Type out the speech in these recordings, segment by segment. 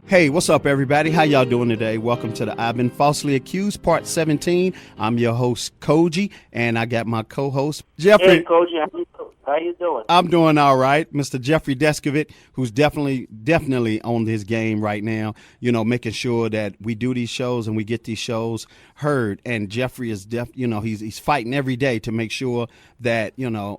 Hey, what's up, everybody? How y'all doing today? Welcome to the I've Been Falsely Accused, Part 17. I'm your host, Cogee, and I got my co-host, Jeffrey. Hey, Cogee, how you doing? I'm doing all right. Mr. Jeffrey Deskovic, who's definitely on his game right now, making sure that we do these shows and we get these shows heard. And Jeffrey is he's fighting every day to make sure that,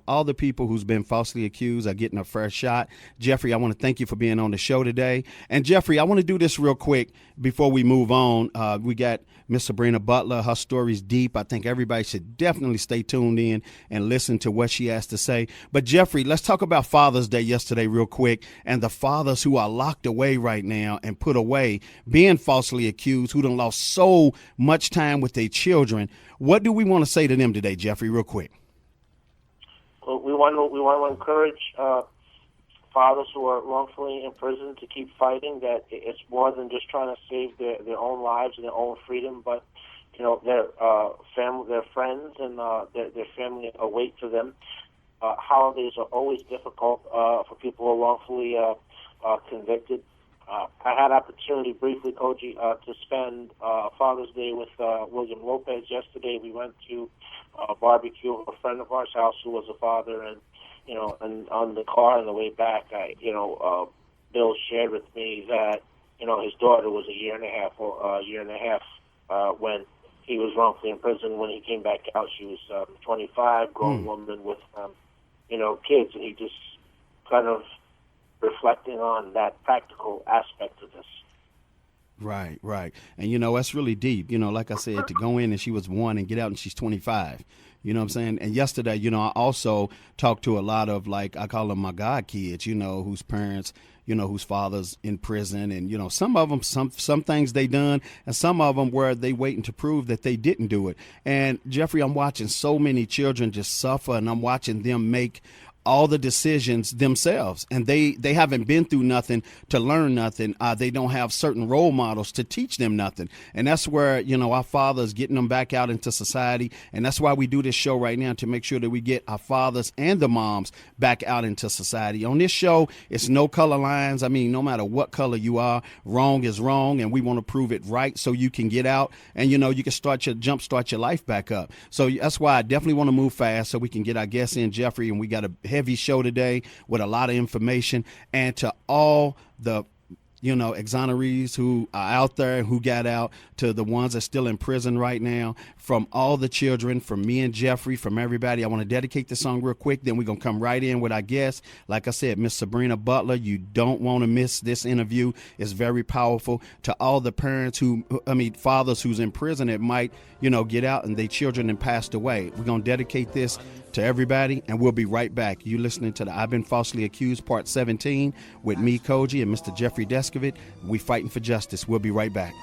all the people who's been falsely accused are getting a fair shot. Jeffrey, I want to thank you for being on the show today. And Jeffrey, I want to do this real quick before we move on. We got Miss Sabrina Butler. Her story's deep. I think everybody should definitely stay tuned in and listen to what she has to say. But Jeffrey, let's talk about Father's Day yesterday real quick, and the fathers who are locked away right now and put away, being falsely accused, who done lost so much time with their children. What do we want to say to them today, Jeffrey, real quick? Well, we want to encourage fathers who are wrongfully in prison to keep fighting, that it's more than just trying to save their own lives and their own freedom, but their family, their friends, and their family await for them. Holidays are always difficult for people who are wrongfully convicted. I had opportunity briefly, Cogee, to spend Father's Day with William Lopez yesterday. We went to a barbecue at a friend of ours' house who was a father, and and on the car on the way back, Bill shared with me that his daughter was a year and a half when he was wrongfully in prison. When he came back out, she was 25, grown woman with kids, and he just kind of reflecting on that practical aspect of this. Right. And, that's really deep. Like I said, to go in and she was 1 and get out and she's 25. You know what I'm saying? And yesterday, I also talked to a lot of, like, I call them my God kids, whose parents, whose fathers in prison. And, some of them, some things they done, and some of them where they waiting to prove that they didn't do it. And Jeffrey, I'm watching so many children just suffer, and I'm watching them make all the decisions themselves, and they haven't been through nothing to learn nothing. They don't have certain role models to teach them nothing, and that's where our fathers getting them back out into society. And that's why we do this show right now, to make sure that we get our fathers and the moms back out into society. On this show, it's no color lines. I mean, no matter what color you are, wrong is wrong, and we want to prove it right so you can get out and you can jumpstart your life back up. So that's why I definitely want to move fast so we can get our guests in, Jeffrey, and we got a heavy show today with a lot of information. And to all the exonerees who are out there, who got out, to the ones that are still in prison right now, from all the children, from me and Jeffrey, from everybody, I want to dedicate this song real quick. Then we're going to come right in with our guest. Like I said, Miss Sabrina Butler, you don't want to miss this interview. It's very powerful. To all the parents fathers who's in prison that might, get out and their children and passed away. We're going to dedicate this to everybody, and we'll be right back. You listening to the I've Been Falsely Accused, Part 17, with me, Cogee, and Mr. Jeffrey Deskovic. We fighting for justice. We'll be right back.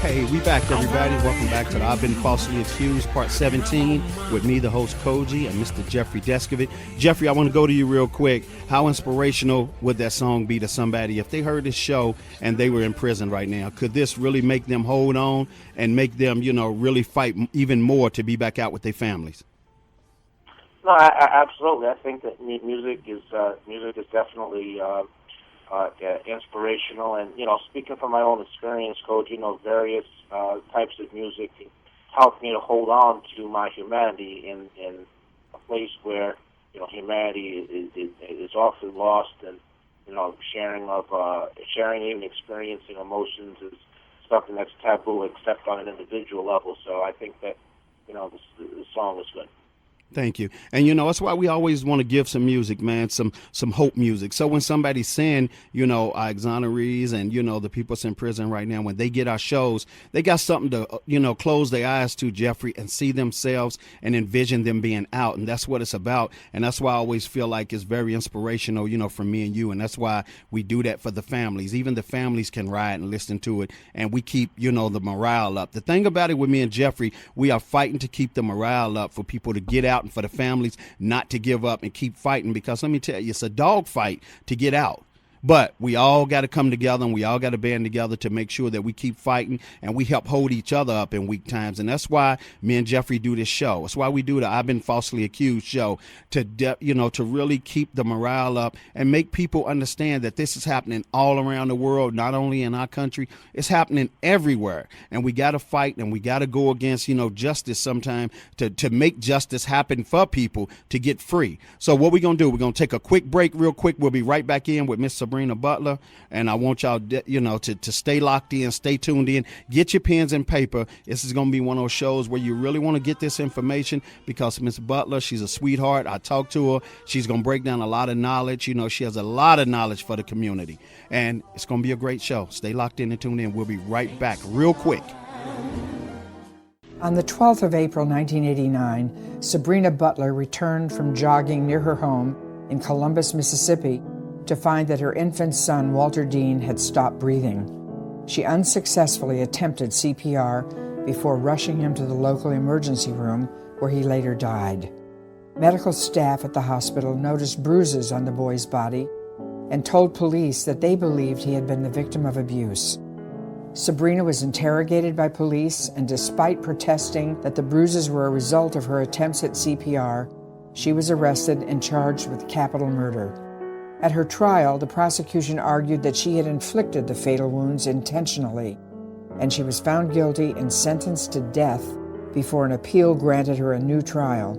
Hey, we back, everybody. Welcome back to the I've Been Falsely Accused, Part 17, with me, the host, Cogee, and Mr. Jeffrey Deskovic. Jeffrey, I want to go to you real quick. How inspirational would that song be to somebody if they heard this show and they were in prison right now? Could this really make them hold on and make them, really fight even more to be back out with their families? No, absolutely. I think that music is definitely inspirational, and speaking from my own experience, Coach, various types of music helped me to hold on to my humanity in a place where humanity is often lost, and sharing even experiencing emotions is something that's taboo except on an individual level. So I think that the song is good. Thank you. And, that's why we always want to give some music, man, some hope music. So when somebody's saying, our exonerees and, the people that's in prison right now, when they get our shows, they got something to, close their eyes to, Jeffrey, and see themselves and envision them being out. And that's what it's about. And that's why I always feel like it's very inspirational, for me and you. And that's why we do that for the families. Even the families can ride and listen to it. And we keep, the morale up. The thing about it with me and Jeffrey, we are fighting to keep the morale up for people to get out and for the families not to give up and keep fighting, because let me tell you, it's a dog fight to get out. But we all got to come together, and we all got to band together to make sure that we keep fighting and we help hold each other up in weak times. And that's why me and Jeffrey do this show. That's why we do the I've Been Falsely Accused show, to really keep the morale up and make people understand that this is happening all around the world, not only in our country. It's happening everywhere. And we got to fight, and we got to go against, justice sometime to make justice happen for people to get free. So what we're going to do, we're going to take a quick break real quick. We'll be right back in with Miss Sabrina Butler. And I want y'all, to stay locked in, stay tuned in, get your pens and paper. This is going to be one of those shows where you really want to get this information, because Miss Butler, she's a sweetheart. I talked to her. She's going to break down a lot of knowledge. She has a lot of knowledge for the community. And it's going to be a great show. Stay locked in and tuned in. We'll be right back real quick. On the 12th of April, 1989, Sabrina Butler returned from jogging near her home in Columbus, Mississippi, to find that her infant son, Walter Dean, had stopped breathing. She unsuccessfully attempted CPR before rushing him to the local emergency room, where he later died. Medical staff at the hospital noticed bruises on the boy's body and told police that they believed he had been the victim of abuse. Sabrina was interrogated by police, and despite protesting that the bruises were a result of her attempts at CPR, she was arrested and charged with capital murder. At her trial, the prosecution argued that she had inflicted the fatal wounds intentionally, and she was found guilty and sentenced to death before an appeal granted her a new trial.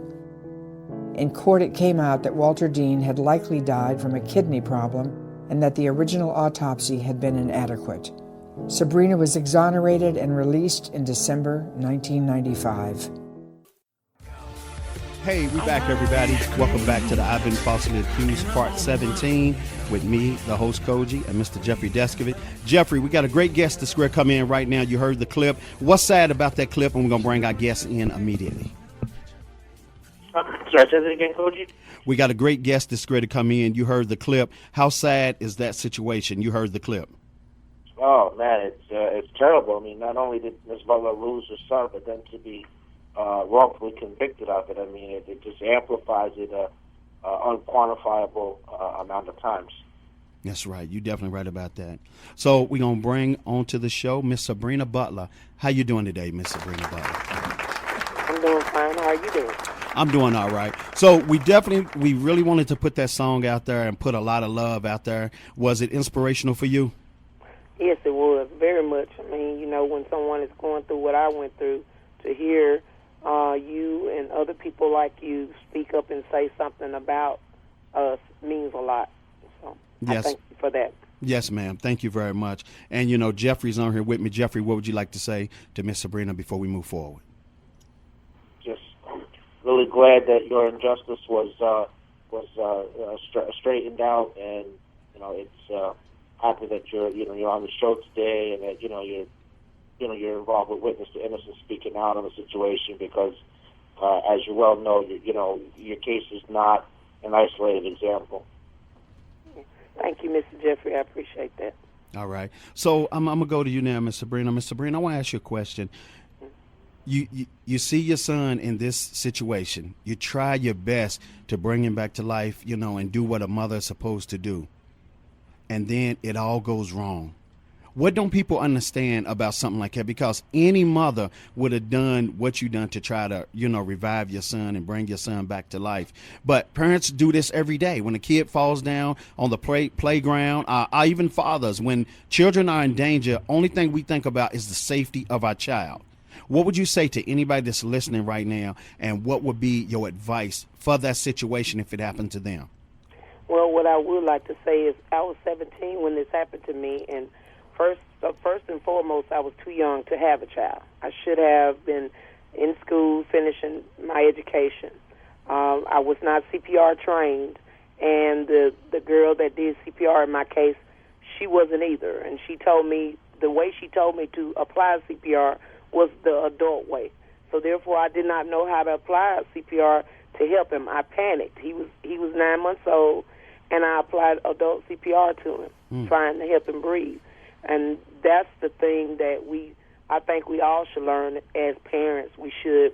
In court, it came out that Walter Dean had likely died from a kidney problem and that the original autopsy had been inadequate. Sabrina was exonerated and released in December 1995. Hey, we back, everybody. Welcome back to the I've Been Falsely Accused Part 17 with me, the host, Cogee, and Mr. Jeffrey Deskovic. Jeffrey, we got a great guest that's going to come in right now. You heard the clip. What's sad about that clip? And we're going to bring our guest in immediately. Sorry, say that again, Cogee? We got a great guest that's going to come in. You heard the clip. How sad is that situation? You heard the clip. Oh, man, it's terrible. I mean, not only did Ms. Butler lose her son, but then to be wrongfully convicted of it, I mean, it just amplifies it unquantifiable amount of times. That's right. You're definitely right about that. So we're going to bring onto the show Miss Sabrina Butler. How you doing today, Miss Sabrina Butler? I'm doing fine. How are you doing? I'm doing all right. So we really wanted to put that song out there and put a lot of love out there. Was it inspirational for you? Yes, it was, very much. I mean, when someone is going through what I went through, to hear you and other people like you speak up and say something about us means a lot. So yes. I thank you for that. Yes, ma'am. Thank you very much. And, Jeffrey's on here with me. Jeffrey, what would you like to say to Miss Sabrina before we move forward? Just really glad that your injustice was straightened out, and it's happy that you're on the show today, and that you're involved with Witness to Innocence, speaking out on the situation, because as you well know, your case is not an isolated example. Thank you, Mr. Jeffrey. I appreciate that. All right. So I'm going to go to you now, Miss Sabrina. Miss Sabrina, I want to ask you a question. You see your son in this situation. You try your best to bring him back to life, and do what a mother is supposed to do. And then it all goes wrong. What don't people understand about something like that? Because any mother would have done what you done to try to, revive your son and bring your son back to life. But parents do this every day. When a kid falls down on the playground, even fathers, when children are in danger, only thing we think about is the safety of our child. What would you say to anybody that's listening right now, and what would be your advice for that situation if it happened to them? Well, what I would like to say is I was 17 when this happened to me, and first and foremost, I was too young to have a child. I should have been in school finishing my education. I was not CPR trained, and the girl that did CPR in my case, she wasn't either. And she told me, the way she told me to apply CPR was the adult way. So therefore, I did not know how to apply CPR to help him. I panicked. He was 9 months old, and I applied adult CPR to him, trying to help him breathe. And that's the thing that I think we all should learn as parents. We should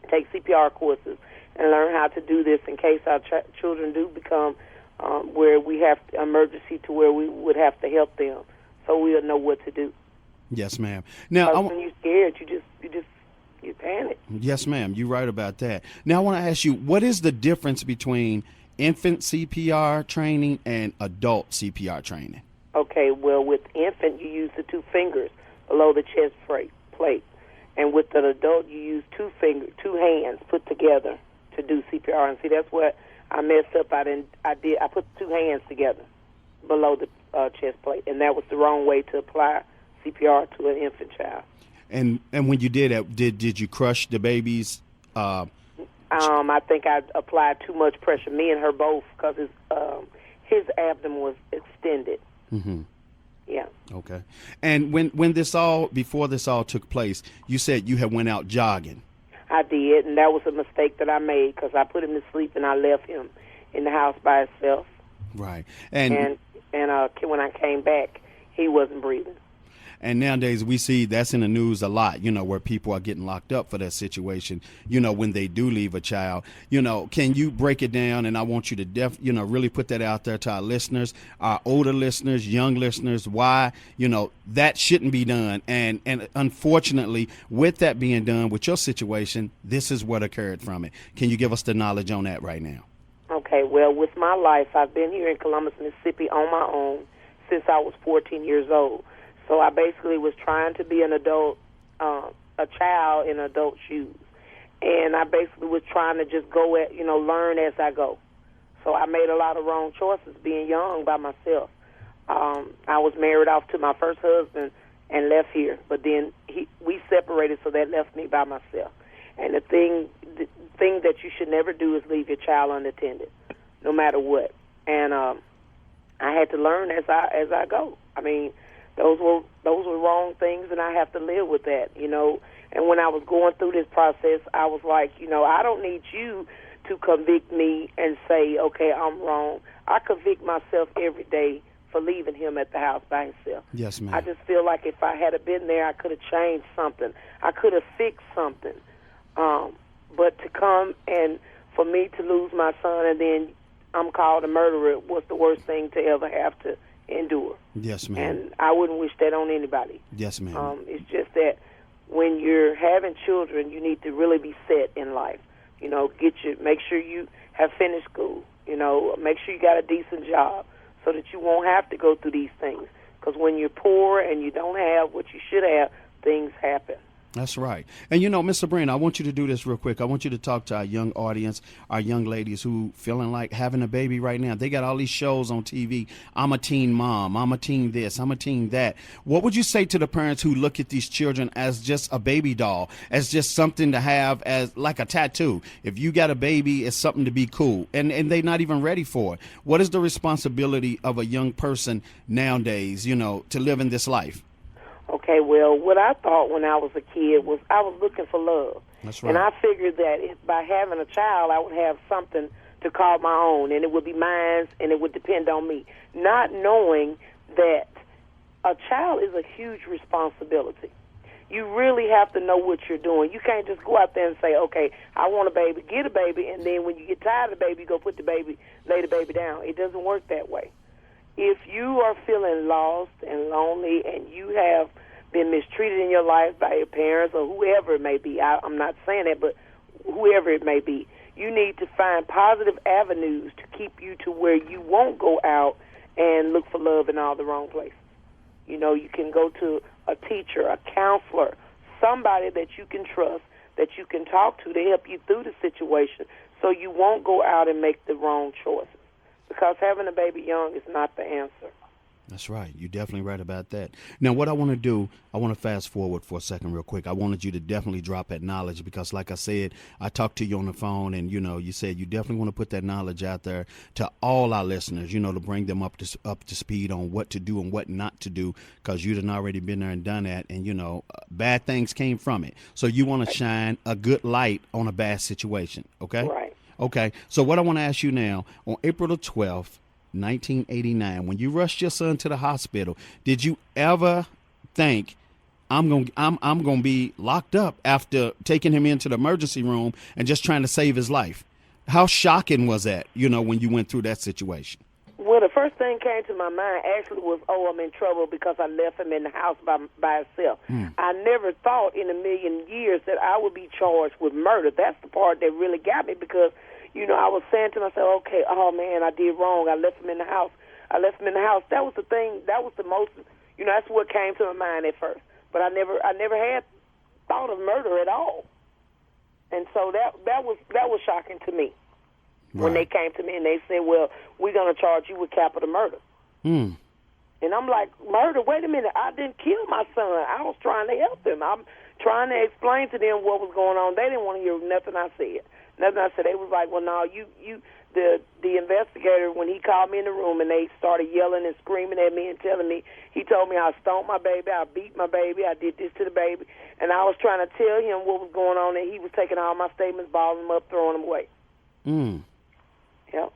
take CPR courses and learn how to do this in case our children do become where we have emergency to where we would have to help them, so we'll know what to do. Yes, ma'am. Now, when you're scared, you panic. Yes, ma'am. You're right about that. Now, I want to ask you, what is the difference between infant CPR training and adult CPR training? Okay, well, with infant, you use the 2 fingers below the chest plate. And with an adult, you use 2 hands put together to do CPR. And see, that's what I messed up. I put 2 hands together below the chest plate, and that was the wrong way to apply CPR to an infant child. And when you did that, did you crush the baby's? I think I applied too much pressure. Me and her both, because his abdomen was extended. Mm-hmm. Yeah. Okay. And before this all took place, you said you had went out jogging. I did, and that was a mistake that I made because I put him to sleep and I left him in the house by himself. Right. And when I came back, he wasn't breathing. And nowadays we see that's in the news a lot, where people are getting locked up for that situation, when they do leave a child. Can you break it down? And I want you to really put that out there to our listeners, our older listeners, young listeners, why, that shouldn't be done. And unfortunately, with that being done with your situation, this is what occurred from it. Can you give us the knowledge on that right now? Okay, well, with my life, I've been here in Columbus, Mississippi on my own since I was 14 years old. So I basically was trying to be an adult, a child in adult shoes. And I basically was trying to just go learn as I go. So I made a lot of wrong choices being young by myself. I was married off to my first husband and left here. But then we separated, so that left me by myself. And the thing that you should never do is leave your child unattended, no matter what. And I had to learn as I go. I mean, those were wrong things, and I have to live with that, And when I was going through this process, I was like, I don't need you to convict me and say, okay, I'm wrong. I convict myself every day for leaving him at the house by himself. Yes, ma'am. I just feel like if I had been there, I could have changed something. I could have fixed something. But to come and for me to lose my son and then I'm called a murderer was the worst thing to ever have to endure. Yes, ma'am. And I wouldn't wish that on anybody. Yes, ma'am. It's just that when you're having children, you need to really be set in life. Make sure you have finished school. Make sure you got a decent job so that you won't have to go through these things. Because when you're poor and you don't have what you should have, things happen. That's right. And, Miss Sabrina, I want you to do this real quick. I want you to talk to our young audience, our young ladies who feeling like having a baby right now. They got all these shows on TV. I'm a teen mom. I'm a teen this. I'm a teen that. What would you say to the parents who look at these children as just a baby doll, as just something to have as like a tattoo? If you got a baby, it's something to be cool. And they're not even ready for it. What is the responsibility of a young person nowadays, to live in this life? Okay, well, what I thought when I was a kid was I was looking for love. That's right. And I figured that by having a child, I would have something to call my own, and it would be mine, and it would depend on me. Not knowing that a child is a huge responsibility. You really have to know what you're doing. You can't just go out there and say, okay, I want a baby, get a baby, and then when you get tired of the baby, you go lay the baby down. It doesn't work that way. If you are feeling lost and lonely and you have been mistreated in your life by your parents or whoever it may be, I'm not saying that, but whoever it may be, you need to find positive avenues to keep you to where you won't go out and look for love in all the wrong places. You can go to a teacher, a counselor, somebody that you can trust, that you can talk to help you through the situation so you won't go out and make the wrong choices. Because having a baby young is not the answer. That's right. You're definitely right about that. Now, what I want to do, I want to fast forward for a second real quick. I wanted you to definitely drop that knowledge because, like I said, I talked to you on the phone and, you said you definitely want to put that knowledge out there to all our listeners, to bring them up to speed on what to do and what not to do because you'd already been there and done that and, bad things came from it. So you want to shine a good light on a bad situation, okay? Right. Okay, so what I want to ask you now, on April the 12th, 1989, when you rushed your son to the hospital, did you ever think I'm gonna be locked up after taking him into the emergency room and just trying to save his life? How shocking was that, when you went through that situation? Well, the first thing came to my mind actually was, I'm in trouble because I left him in the house by himself. I never thought in a million years that I would be charged with murder. That's the part that really got me because, I was saying to myself, okay, oh, man, I did wrong. I left him in the house. That was the thing. That was the most, that's what came to my mind at first. But I never had thought of murder at all. And so that was shocking to me. Right. When they came to me and they said, well, we're going to charge you with capital murder. And I'm like, murder? Wait a minute. I didn't kill my son. I was trying to help him. I'm trying to explain to them what was going on. They didn't want to hear nothing I said. They was like, well, no, the investigator, when he called me in the room and they started yelling and screaming at me and telling me, he told me I stomped my baby, I beat my baby, I did this to the baby. And I was trying to tell him what was going on, and he was taking all my statements, balling them up, throwing them away. Yep.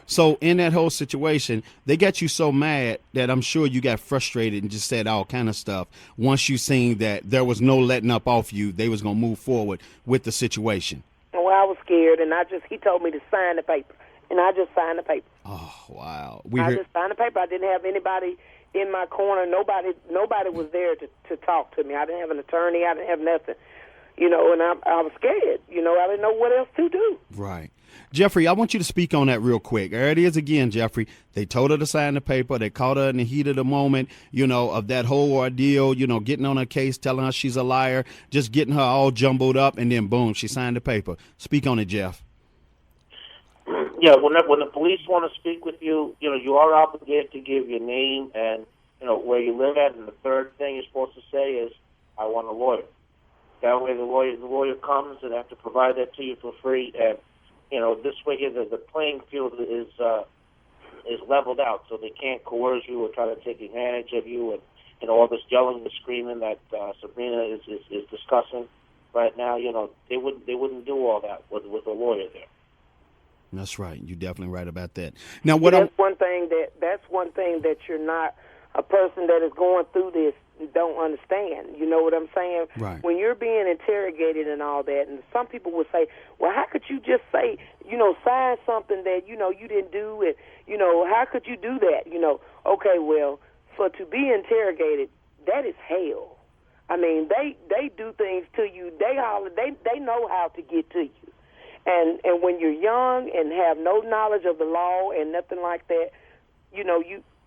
So in that whole situation, they got you so mad that I'm sure you got frustrated and just said all kind of stuff. Once you seen that there was no letting up off you, they was going to move forward with the situation. Well, I was scared, and he told me to sign the paper, and I just signed the paper. Oh, wow. I just signed the paper. I didn't have anybody in my corner. Nobody was there to talk to me. I didn't have an attorney. I didn't have nothing. And I was scared. I didn't know what else to do. Right. Jeffrey, I want you to speak on that real quick. There it is again, Jeffrey. They told her to sign the paper. They caught her in the heat of the moment, of that whole ordeal, getting on her case, telling her she's a liar, just getting her all jumbled up, and then boom, she signed the paper. Speak on it, Jeff. Yeah, when the police want to speak with you, you are obligated to give your name and, where you live at, and the third thing you're supposed to say is, I want a lawyer. That way the lawyer comes and have to provide that to you for free, and this way here, the playing field is leveled out, so they can't coerce you or try to take advantage of you, and all this yelling and screaming that Sabrina is discussing right now. They wouldn't do all that with a lawyer there. That's right. You're definitely right about that. Now, that's one thing that you're not a person that is going through this don't understand. You know what I'm saying? Right. When you're being interrogated and all that, and some people would say, well, how could you just say, sign something that, you didn't do it, how could you do that? Okay, well, to be interrogated, that is hell. I mean, they do things to you. They holler, they know how to get to you. And when you're young and have no knowledge of the law and nothing like that,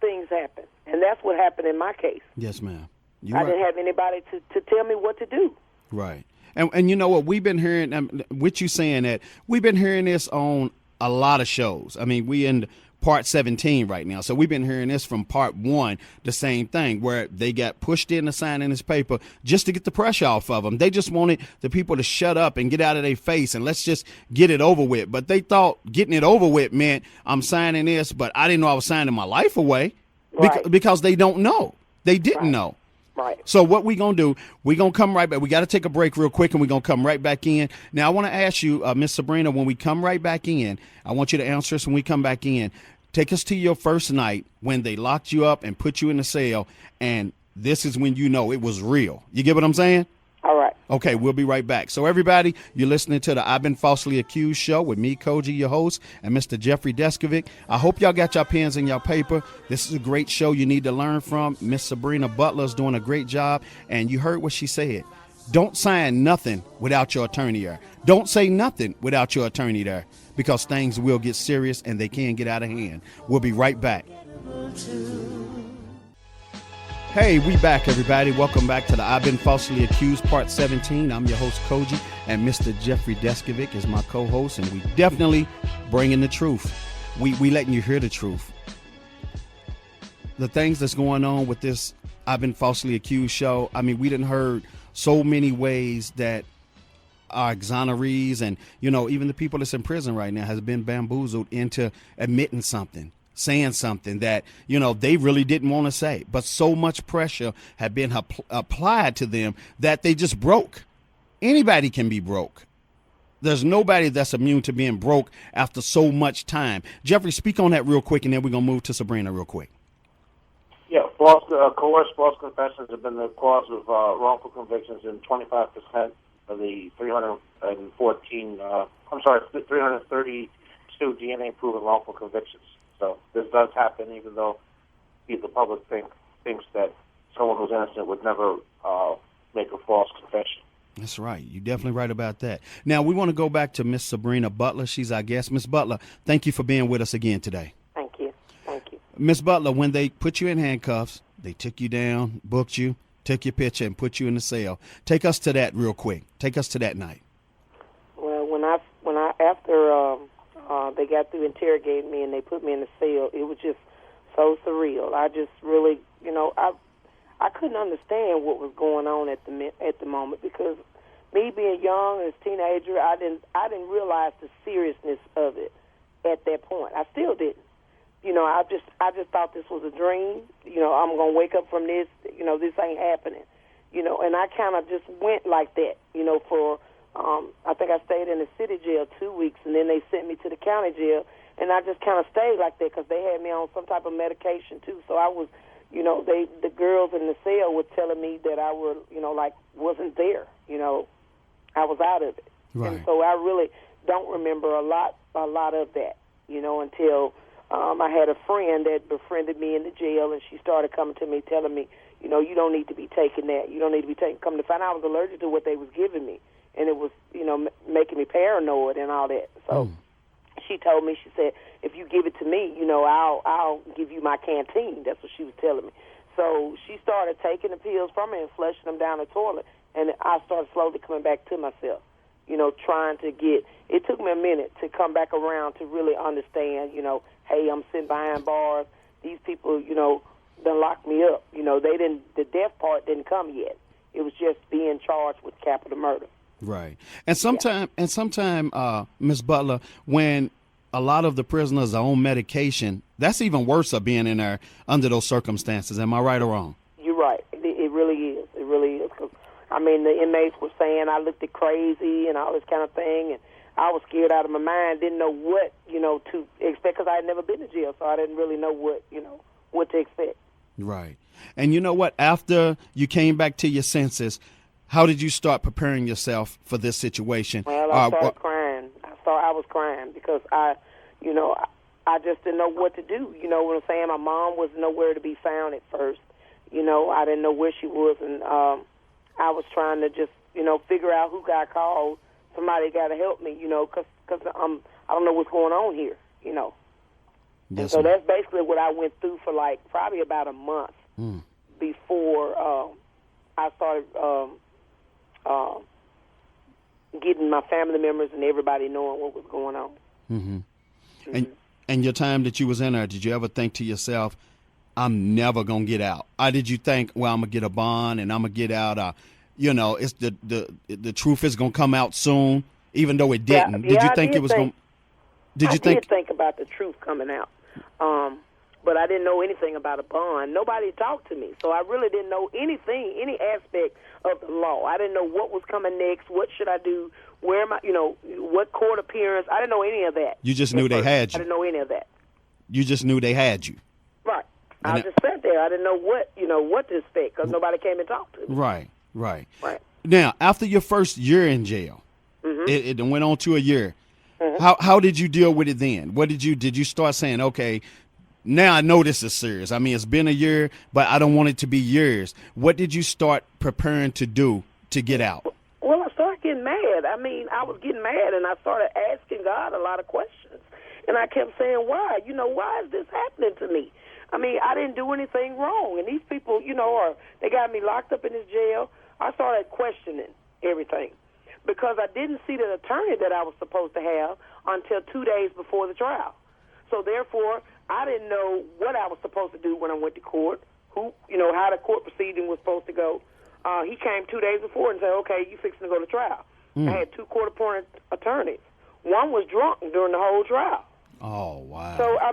things happen. And that's what happened in my case. Yes, ma'am. I didn't have anybody to tell me what to do. Right. And you know what? We've been hearing, with you saying that, we've been hearing this on a lot of shows. I mean, we in part 17 right now. So we've been hearing this from part 1, the same thing, where they got pushed in to sign in this paper just to get the pressure off of them. They just wanted the people to shut up and get out of their face and let's just get it over with. But they thought getting it over with meant I'm signing this, but I didn't know I was signing my life away. Right. Because they don't know. They didn't know. Right. So what we going to do, we're going to come right back. We got to take a break real quick, and we're going to come right back in. Now, I want to ask you, Miss Sabrina, when we come right back in, I want you to answer us when we come back in. Take us to your first night when they locked you up and put you in the cell, and this is when you know it was real. You get what I'm saying? All right. Okay, we'll be right back. So, everybody, you're listening to the I've Been Falsely Accused show with me, Cogee, your host, and Mr. Jeffrey Deskovic. I hope y'all got your pens and your paper. This is a great show you need to learn from. Miss Sabrina Butler is doing a great job, and you heard what she said. Don't sign nothing without your attorney there. Don't say nothing without your attorney there, because things will get serious and they can get out of hand. We'll be right back. Hey, we back, everybody. Welcome back to the I've Been Falsely Accused, Part 17. I'm your host, Cogee, and Mr. Jeffrey Deskovic is my co-host, and we definitely bringing the truth. We letting you hear the truth. The things that's going on with this I've Been Falsely Accused show, I mean, we done heard so many ways that our exonerees and, even the people that's in prison right now has been bamboozled into admitting something, saying something that, they really didn't want to say. But so much pressure had been applied to them that they just broke. Anybody can be broke. There's nobody that's immune to being broke after so much time. Jeffrey, speak on that real quick, and then we're going to move to Sabrina real quick. Yeah, coerced false confessions have been the cause of wrongful convictions in 25% of the 314 I'm sorry, 332 DNA-proven wrongful convictions. So this does happen, even though the public thinks that someone who's innocent would never make a false confession. That's right. You're definitely right about that. Now, we want to go back to Miss Sabrina Butler. She's our guest. Miss Butler, thank you for being with us again today. Thank you. Thank you. Miss Butler, when they put you in handcuffs, they took you down, booked you, took your picture, and put you in the cell. Take us to that real quick. Take us to that night. Well, after they got through interrogating me and they put me in the cell, it was just so surreal. I just really, I couldn't understand what was going on at the moment, because me being young as a teenager, I didn't realize the seriousness of it at that point. I still didn't. I just thought this was a dream. I'm gonna wake up from this. This ain't happening. And I kind of just went like that. For I think I stayed in the city jail 2 weeks, and then they sent me to the county jail, and I just kind of stayed like that because they had me on some type of medication too. So I was, the girls in the cell were telling me that I were, wasn't there. I was out of it. Right. And so I really don't remember a lot of that, until I had a friend that befriended me in the jail, and she started coming to me telling me, you don't need to be taking that. You don't need to be taking. Come to find out I was allergic to what they was giving me, and it was, making me paranoid and all that. So she told me, she said, if you give it to me, I'll give you my canteen. That's what she was telling me. So she started taking the pills from me and flushing them down the toilet, and I started slowly coming back to myself, trying to get, it took me a minute to come back around to really understand, hey, I'm sitting behind bars. These people, done locked me up. The death part didn't come yet. It was just being charged with capital murder. Right. And sometime, Ms. Butler, when a lot of the prisoners are on medication, that's even worse of being in there under those circumstances. Am I right or wrong? You're right. It really is. It really is. Cause, the inmates were saying I looked crazy and all this kind of thing, and I was scared out of my mind, didn't know what, to expect, because I had never been to jail, so I didn't really know what to expect. Right. And you know what? After you came back to your senses, how did you start preparing yourself for this situation? Well, I started crying. I was crying because I just didn't know what to do. You know what I'm saying? My mom was nowhere to be found at first. I didn't know where she was, and I was trying to just, figure out who got called. Somebody got to help me, because I don't know what's going on here, Yes, and so that's basically what I went through for probably about a month before I started getting my family members and everybody knowing what was going on. Mm-hmm. And your time that you was in there, did you ever think to yourself, I'm never going to get out? Or did you think, well, I'm going to get a bond and I'm going to get out, it's the truth is going to come out soon, even though it didn't? Did you think it was going? I did think about the truth coming out, but I didn't know anything about a bond. Nobody talked to me, so I really didn't know anything, any aspect of the law. I didn't know what was coming next. What should I do? Where am I? What court appearance? I didn't know any of that. You just knew they had you. I didn't know any of that. You just knew they had you. Right. I just sat there. I didn't know what to expect because nobody came and talked to me. Right. Now, after your first year in jail, it went on to a year. How did you deal with it then? Did you start saying, okay, now I know this is serious. It's been a year, but I don't want it to be years. What did you start preparing to do to get out? Well, I started getting mad. I was getting mad, and I started asking God a lot of questions. And I kept saying, why? Why is this happening to me? I didn't do anything wrong. And these people, they got me locked up in this jail. I started questioning everything because I didn't see the attorney that I was supposed to have until 2 days before the trial. So, therefore, I didn't know what I was supposed to do when I went to court, how the court proceeding was supposed to go. He came 2 days before and said, okay, you fixing to go to trial. I had 2 court-appointed attorneys. One was drunk during the whole trial. Oh, wow. So, I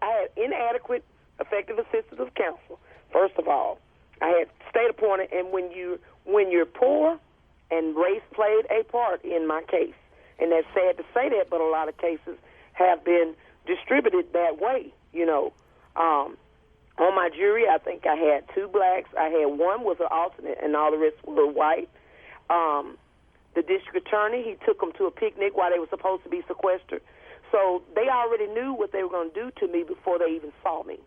had inadequate effective assistance of counsel, first of all. I had state-appointed, and when you're poor, and race played a part in my case, and that's sad to say that, but a lot of cases have been distributed that way, On my jury, I think I had 2 blacks. I had one was an alternate, and all the rest were white. The district attorney, he took them to a picnic while they were supposed to be sequestered. So they already knew what they were going to do to me before they even saw me.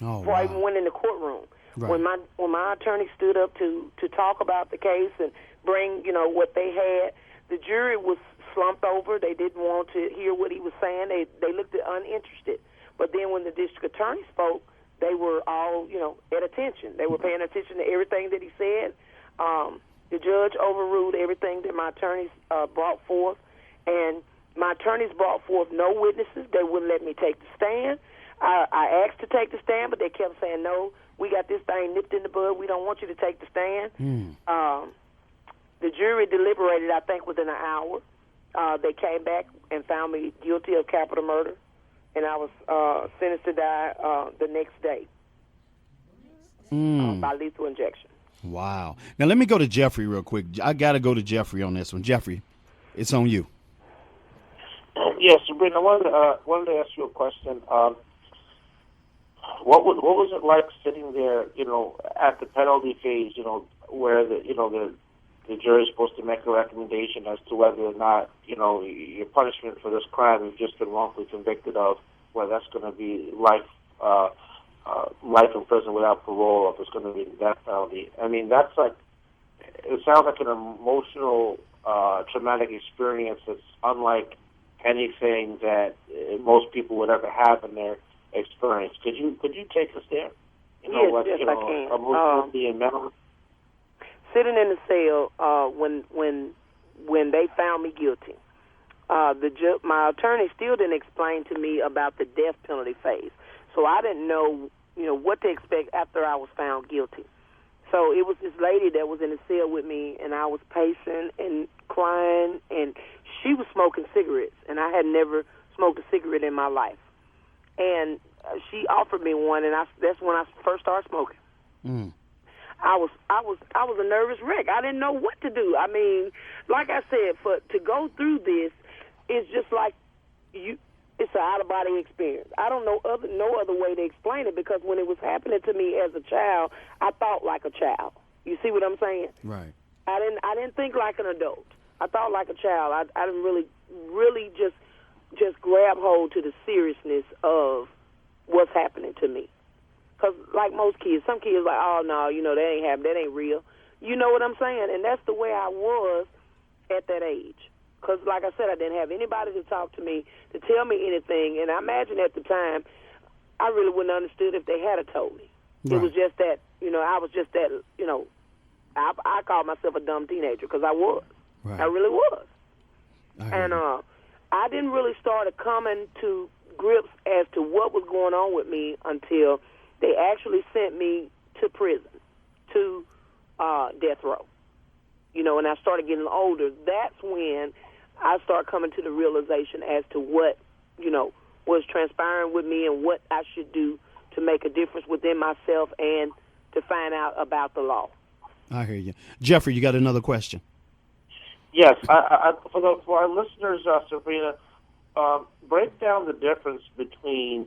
Oh, Before I even went in the courtroom. Right. When my attorney stood up to talk about the case and bring, what they had, the jury was slumped over. They didn't want to hear what he was saying. They looked uninterested. But then when the district attorney spoke, they were all, at attention. They were paying attention to everything that he said. The judge overruled everything that my attorneys brought forth, and my attorneys brought forth no witnesses. They wouldn't let me take the stand. I asked to take the stand, but they kept saying, no, we got this thing nipped in the bud. We don't want you to take the stand. The jury deliberated, I think, within an hour. They came back and found me guilty of capital murder, and I was sentenced to die the next day by lethal injection. Wow. Now, let me go to Jeffrey real quick. I got to go to Jeffrey on this one. Jeffrey, it's on you. Yes, Sabrina, I wanted to ask you a question. What was it like sitting there, at the penalty phase, where the jury is supposed to make a recommendation as to whether or not, your punishment for this crime you've just been wrongfully convicted of, whether that's going to be life in prison without parole, or if it's going to be the death penalty. I mean, that's like, it sounds like an emotional, traumatic experience that's unlike anything that most people would ever have in their experience. Could you take us there? Yes, I can. Emotionally and mentally. Sitting in the cell when they found me guilty, my attorney still didn't explain to me about the death penalty phase, so I didn't know what to expect after I was found guilty. So it was this lady that was in the cell with me, and I was pacing and crying, and she was smoking cigarettes, and I had never smoked a cigarette in my life. And she offered me one, and that's when I first started smoking. I was a nervous wreck. I didn't know what to do. I mean, like I said, to go through this is just like it's an out-of-body experience. I don't know no other way to explain it, because when it was happening to me as a child, I thought like a child. You see what I'm saying? Right. I didn't think like an adult. I thought like a child. I didn't really just grab hold to the seriousness of what's happening to me. Because like most kids, some kids like, oh, no, that ain't happening. That ain't real. You know what I'm saying? And that's the way I was at that age. Because, like I said, I didn't have anybody to talk to me, to tell me anything. And I imagine at the time, I really wouldn't have understood if they had told me. Right. It was just that, I was just that, I called myself a dumb teenager, because I was. Right. I really was. And I didn't really start coming to grips as to what was going on with me until they actually sent me to prison, to death row. And I started getting older. That's when I started coming to the realization as to what, was transpiring with me and what I should do to make a difference within myself and to find out about the law. I hear you. Jeffrey, you got another question? Yes. For our listeners, Sabrina, break down the difference between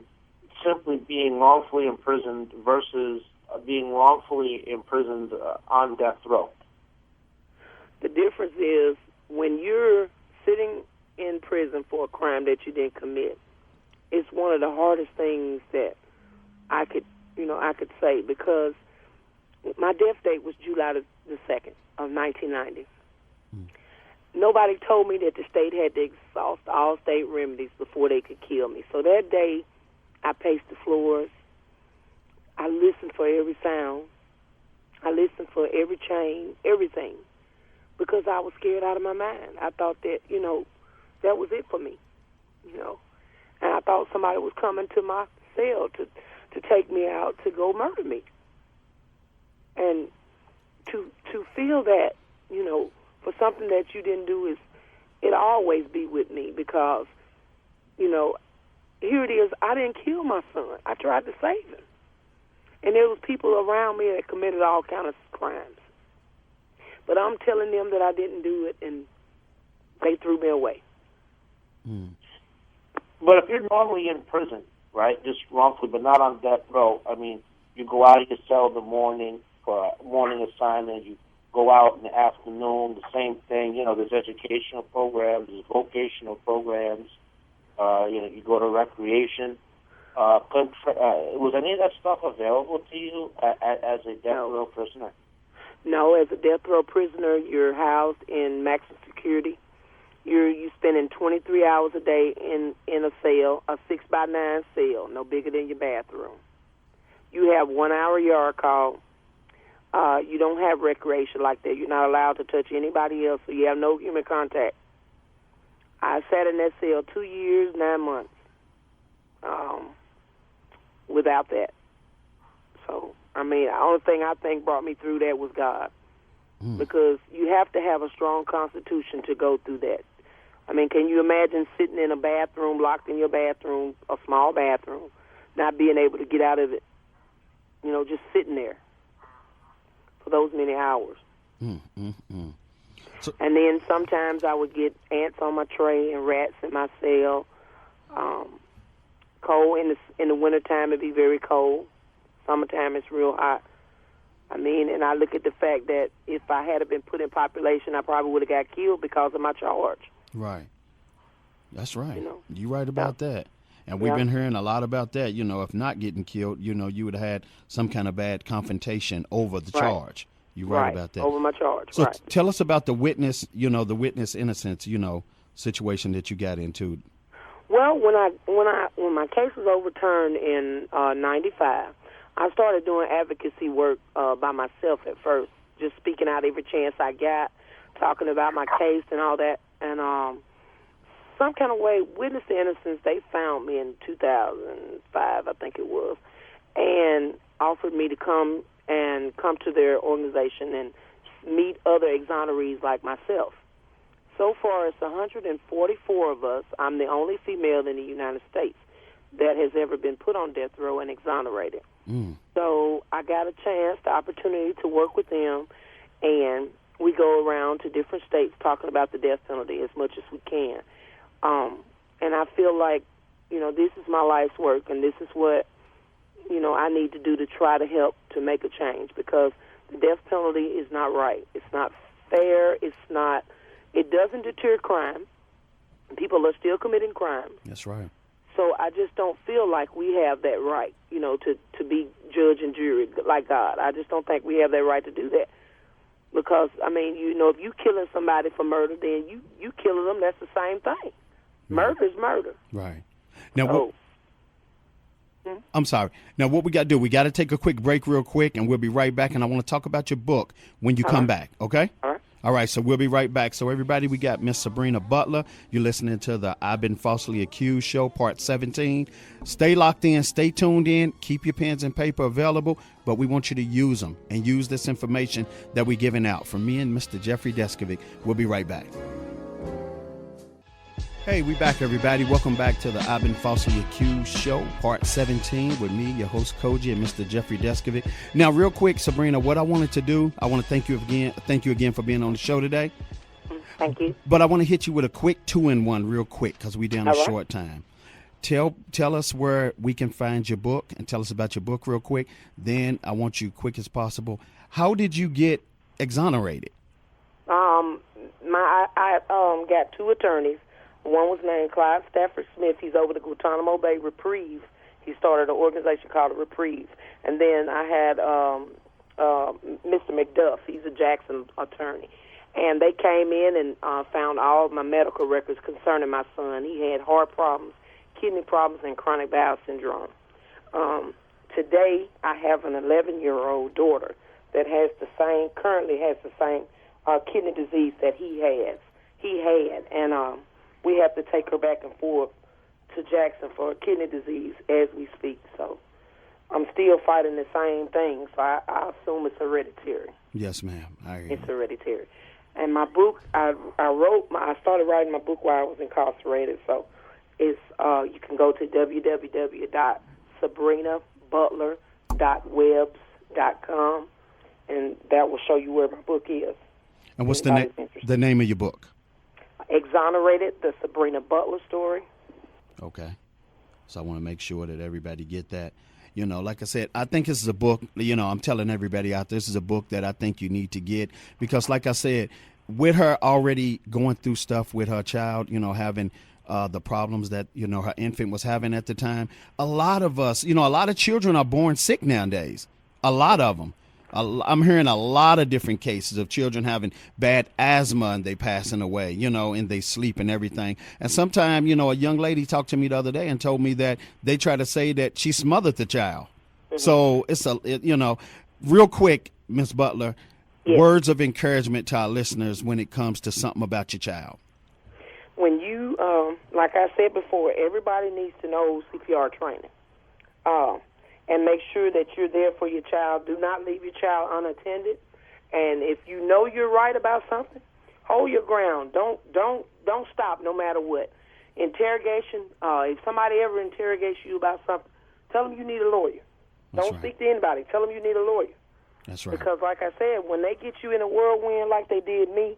simply being wrongfully imprisoned versus being wrongfully imprisoned on death row. The difference is when you're sitting in prison for a crime that you didn't commit, it's one of the hardest things that I could say, because my death date was July the 2nd of 1990. Nobody told me that the state had to exhaust all state remedies before they could kill me. So that day, I paced the floors. I listened for every sound. I listened for every change, everything, because I was scared out of my mind. I thought that, that was it for me, And I thought somebody was coming to my cell to take me out to go murder me. And to feel that, for something that you didn't do, it'll always be with me, because, here it is, I didn't kill my son. I tried to save him. And there was people around me that committed all kinds of crimes. But I'm telling them that I didn't do it, and they threw me away. But if you're normally in prison, right, just wrongfully, but not on death row, I mean, you go out of your cell in the morning for a morning assignment, you go out in the afternoon. The same thing, there's educational programs, there's vocational programs. You go to recreation. Was any of that stuff available to you as a death row prisoner? No, as a death row prisoner, you're housed in maximum security. You spending 23 hours a day in a cell, a 6x9 cell, no bigger than your bathroom. You have 1 hour yard call. You don't have recreation like that. You're not allowed to touch anybody else, so you have no human contact. I sat in that cell 2 years, 9 months without that. So, the only thing I think brought me through that was God. Because you have to have a strong constitution to go through that. Can you imagine sitting in a bathroom, locked in your bathroom, a small bathroom, not being able to get out of it, just sitting there for those many hours? So, and then sometimes I would get ants on my tray and rats in my cell. Cold in the wintertime, it'd be very cold. Summertime, it's real hot. And I look at the fact that if I had been put in population, I probably would have got killed because of my charge. Right. That's right. You're right about that. And we've Yeah. been hearing a lot about that. If not getting killed, you would have had some kind of bad confrontation over the Right. charge. You're right about that. Over my charge. So Right. tell us about the witness, the witness innocence, situation that you got into. Well, when my case was overturned in '95, I started doing advocacy work by myself at first, just speaking out every chance I got, talking about my case and all that. And some kind of way, Witness to Innocence, they found me in 2005, I think it was, and offered me to come to their organization and meet other exonerees like myself. So far, it's 144 of us. I'm the only female in the United States that has ever been put on death row and exonerated. So I got the opportunity to work with them, and we go around to different states talking about the death penalty as much as we can. And I feel like, this is my life's work, and this is what, I need to do to try to help to make a change, because the death penalty is not right. It's not fair. It doesn't deter crime. People are still committing crime. That's right. So I just don't feel like we have that right, to be judge and jury like God. I just don't think we have that right to do that. Because, if you killing somebody for murder, then you killing them, that's the same thing. Murder is murder. Right. Now, I'm sorry. Now, what we got to do, we got to take a quick break real quick, and we'll be right back, and I want to talk about your book when you come back, okay? All right. All right, so we'll be right back. So, everybody, we got Miss Sabrina Butler. You're listening to the I've Been Falsely Accused show, part 17. Stay locked in. Stay tuned in. Keep your pens and paper available, but we want you to use them and use this information that we're giving out. From me and Mr. Jeffrey Deskovic, we'll be right back. Hey, we back, everybody. Welcome back to the I've Been Falsely Accused show, part 17, with me, your host, Cogee, and Mr. Jeffrey Deskovic. Now, real quick, Sabrina, what I wanted to do, I want to thank you again for being on the show today. Thank you. But I want to hit you with a quick 2-in-1 real quick, because we're down a short time. Tell us where we can find your book, and tell us about your book real quick. Then I want you, quick as possible, how did you get exonerated? I got two attorneys. One was named Clyde Stafford Smith. He's over the Guantanamo Bay Reprieve. He started an organization called the Reprieve. And then I had Mr. McDuff. He's a Jackson attorney. And they came in and found all of my medical records concerning my son. He had heart problems, kidney problems, and chronic bowel syndrome. Today, I have an 11-year-old daughter that currently has the same kidney disease that he had. And we have to take her back and forth to Jackson for kidney disease as we speak. So I'm still fighting the same thing, so I assume it's hereditary. Yes, ma'am. It's hereditary. And my book, I started writing my book while I was incarcerated, so it's you can go to www.sabrinabutler.webs.com, and that will show you where my book is. And what's the name of your book? Exonerated, the Sabrina Butler story. Okay. So I want to make sure that everybody get that. You know, like I said, I think this is a book, you know, I'm telling everybody out there, this is a book that I think you need to get because, like I said, with her already going through stuff with her child, you know, having the problems that, you know, her infant was having at the time, a lot of us, you know, a lot of children are born sick nowadays. A lot of them. I'm hearing a lot of different cases of children having bad asthma and they passing away, you know, and they sleep and everything. And sometimes, you know, a young lady talked to me the other day and told me that they try to say that she smothered the child. So it's you know, real quick, Miss Butler, words of encouragement to our listeners when it comes to something about your child. When you, like I said before, everybody needs to know CPR training. And make sure that you're there for your child. Do not leave your child unattended. And if you know you're right about something, hold your ground. Don't stop no matter what. Interrogation, if somebody ever interrogates you about something, tell them you need a lawyer. Don't speak to anybody. Tell them you need a lawyer. That's right. Because like I said, when they get you in a whirlwind like they did me,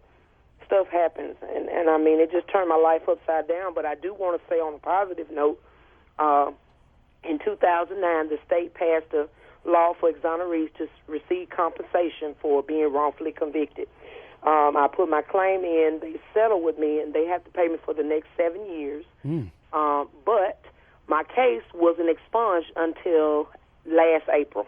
stuff happens. And I mean, it just turned my life upside down. But I do want to say on a positive note, in 2009, the state passed a law for exonerees to receive compensation for being wrongfully convicted. I put my claim in. They settled with me, and they have to pay me for the next 7 years. But my case wasn't expunged until last April.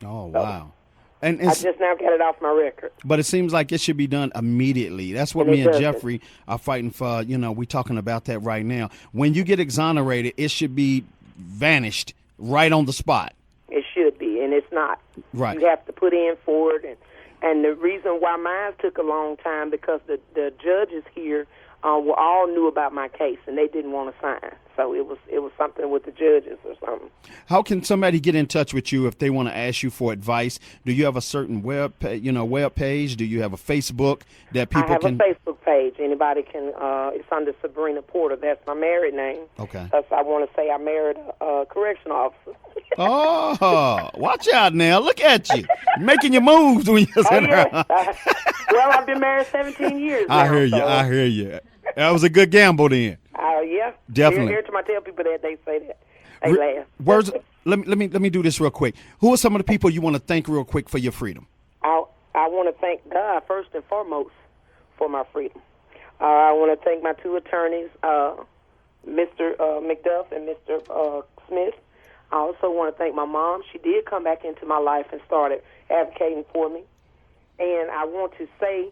Oh, wow. And I just now got it off my record. But it seems like it should be done immediately. That's what me and Jeffrey are fighting for. You know, we're talking about that right now. When you get exonerated, it should be vanished right on the spot. It should be, and it's not. Right. You have to put in for it, and the reason why mine took a long time because the judges here were all knew about my case, and they didn't want to sign. So it was something with the judges or something. How can somebody get in touch with you if they want to ask you for advice? Do you have a certain web page? Do you have a Facebook that people can? I have a Facebook page. Anybody can. It's under Sabrina Porter. That's my married name. Okay. That's I want to say I married a correctional officer. Oh, watch out now! Look at you making your moves when you're sitting around. Well, I've been married 17 years. I hear you. That was a good gamble then. Yeah, definitely. Every time I tell people that, they say that. They laugh. Words. Let me do this real quick. Who are some of the people you want to thank real quick for your freedom? I want to thank God first and foremost for my freedom. I want to thank my two attorneys, Mr. McDuff and Mr. Smith. I also want to thank my mom. She did come back into my life and started advocating for me. And I want to say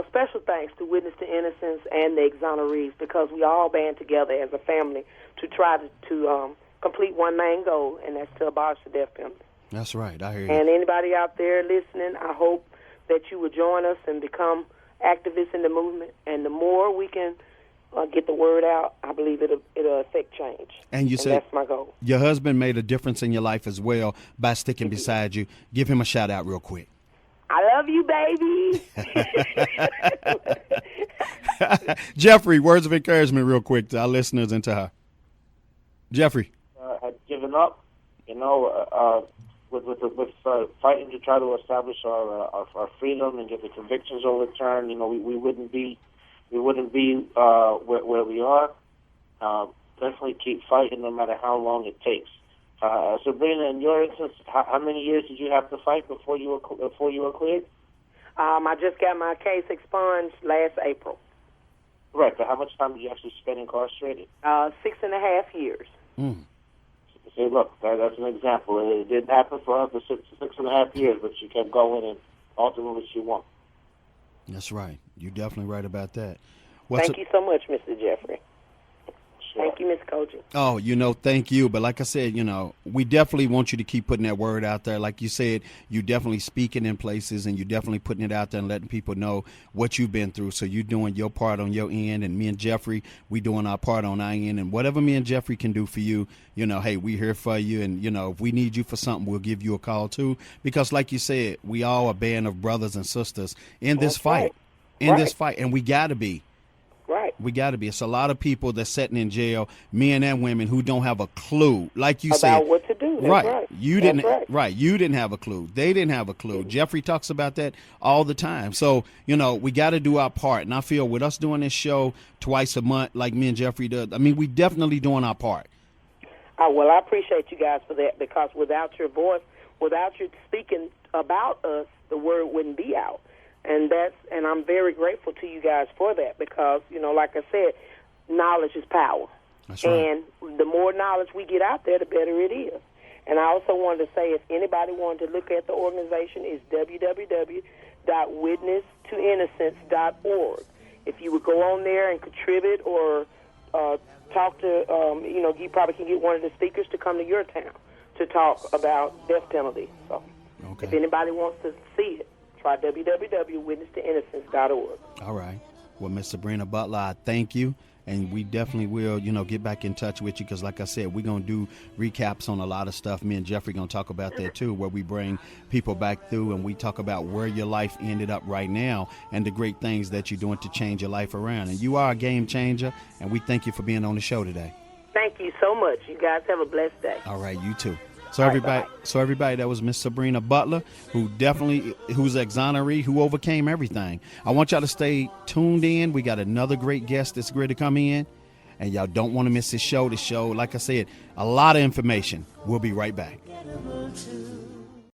special thanks to Witness to Innocence and the exonerees because we all band together as a family to try to complete one main goal, and that's to abolish the death penalty. That's right. I hear you. And anybody out there listening, I hope that you will join us and become activists in the movement. And the more we can get the word out, I believe it'll affect change. And you said that's my goal. Your husband made a difference in your life as well by sticking beside you. Give him a shout out real quick. I love you, baby. Jeffrey, words of encouragement real quick to our listeners and to her. Jeffrey. I've given up, with fighting to try to establish our freedom and get the convictions overturned. We wouldn't be where we are. Definitely keep fighting no matter how long it takes. Sabrina, in your instance, how many years did you have to fight before you were cleared? I just got my case expunged last April. Right, but how much time did you actually spend incarcerated? 6.5 years. See, look, that's an example. It didn't happen for us for 6.5 years, but you kept going and ultimately you won. That's right. You're definitely right about that. Thank you so much, Mr. Jeffrey. Thank you, Ms. Cogee. Oh, thank you. But like I said, we definitely want you to keep putting that word out there. Like you said, you definitely speaking in places and you definitely putting it out there and letting people know what you've been through. So you're doing your part on your end, and me and Jeffrey, we doing our part on our end. And whatever me and Jeffrey can do for you, hey, we here for you. And, if we need you for something, we'll give you a call too. Because like you said, we all a band of brothers and sisters in this fight. This fight. And we got to be. Right. We got to be. It's a lot of people that's sitting in jail, men and women, who don't have a clue. Like you said. About what to do. That's right. You didn't. Right. You didn't have a clue. They didn't have a clue. Mm-hmm. Jeffrey talks about that all the time. So, we got to do our part. And I feel with us doing this show twice a month, like me and Jeffrey does, we definitely doing our part. Well, I appreciate you guys for that, because without your voice, without you speaking about us, the word wouldn't be out. And I'm very grateful to you guys for that, because, like I said, knowledge is power. That's right. And the more knowledge we get out there, the better it is. And I also wanted to say, if anybody wanted to look at the organization, it's www.witnesstoinnocence.org. If you would go on there and contribute or talk to, you probably can get one of the speakers to come to your town to talk about death penalty. So if anybody wants to see it, try www.witnesstoinnocence.org. All right. Well, Miss Sabrina Butler, I thank you. And we definitely will, get back in touch with you, because like I said, we're going to do recaps on a lot of stuff. Me and Jeffrey going to talk about that too, where we bring people back through and we talk about where your life ended up right now and the great things that you're doing to change your life around. And you are a game changer, and we thank you for being on the show today. Thank you so much. You guys have a blessed day. All right, you too. So everybody, that was Miss Sabrina Butler, who's exoneree, who overcame everything. I want y'all to stay tuned in. We got another great guest that's ready to come in, and y'all don't want to miss this show. The show, like I said, a lot of information. We'll be right back.